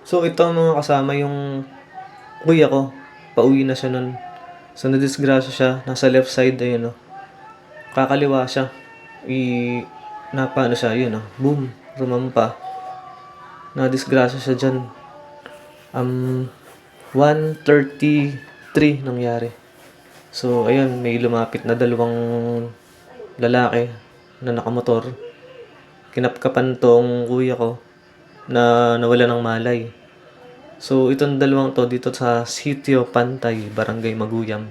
So ito mga kasama yung kuya ko. Pauwi na siya nun. So nadisgrasya siya. Nasa left side ayun oh. Kakaliwa siya. Napano siya yun oh. Boom. Rumampa. Nadisgrasya siya dyan. 1:33 nangyari. So ayun, may lumapit na dalawang lalaki na nakamotor. Kinapkapan tong kuya ko na nawala ng malay. So itong dalawang to dito sa Sitio Pantay, Barangay Maguyam.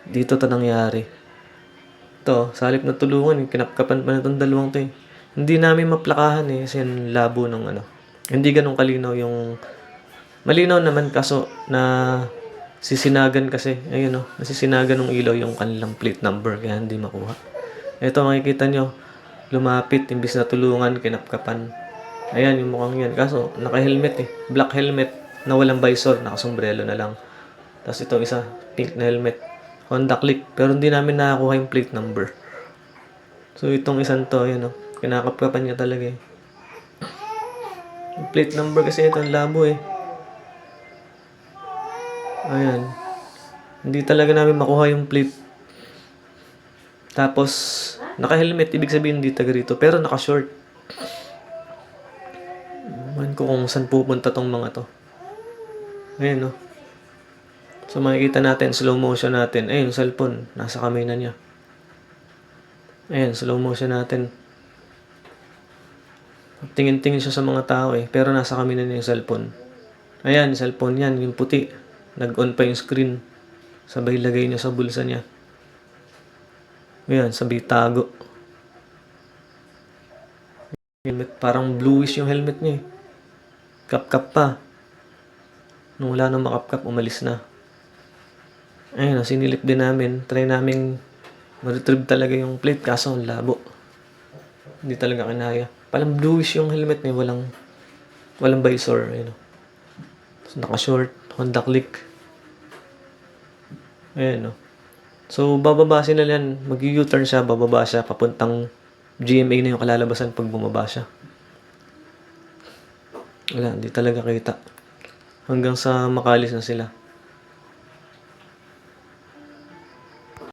Dito to nangyari. To, sa halip na tulungan, kinapkapan pa na itong dalawang to eh. Hindi namin maplakahan eh, kasi yung labo ng ano. Hindi ganun kalinaw yung... Malinaw naman kaso na sisinagan kasi. Ayun oh, nasisinagan ng ilaw yung kanilang plate number kaya hindi makuha. Ito makikita nyo, lumapit, imbis na tulungan, kinapkapan. Ayan, yung mukhang yan. Kaso, naka-helmet eh. Black helmet na walang visor, nakasombrelo na lang. Tapos ito isa, pink na helmet. Honda Click. Pero hindi namin nakakuha yung plate number. So, itong isang to, yun o. Kinakapkapan niya talaga eh. Yung plate number kasi ito, ang labo eh. Ayan. Hindi talaga namin makuha yung plate. Tapos, naka-helmet. Ibig sabihin hindi taga rito. Pero naka-short. Ewan ko kung saan pupunta tong mga to. Ayan o. So makikita natin, slow motion natin. Ayun, cellphone. Nasa kamay na niya. Ayan, slow motion natin. Tingin-tingin siya sa mga tao eh. Pero nasa kamay na niya yung cellphone. Ayan, cellphone yan. Yung puti. Nag-on pa yung screen. Sabay lagay niya sa bulsa niya. Ayan, sabay tago. Helmet, parang bluish yung helmet niya eh. Kap-kap pa. Nung wala nang makap-kap, umalis na. Ayun, sinilip din namin. Try namin ma-retrieve talaga yung plate kaso ang labo. Hindi talaga kinaya. Parang bluish yung helmet niya, walang visor, ayun. So, naka-short, Honda Click. Ayun, no. So, bababa sila yan. Mag-U-turn siya, bababa siya, papuntang GMA na yung kalalabasan pag bumaba siya. Wala, hindi talaga kita. Hanggang sa makalis na sila.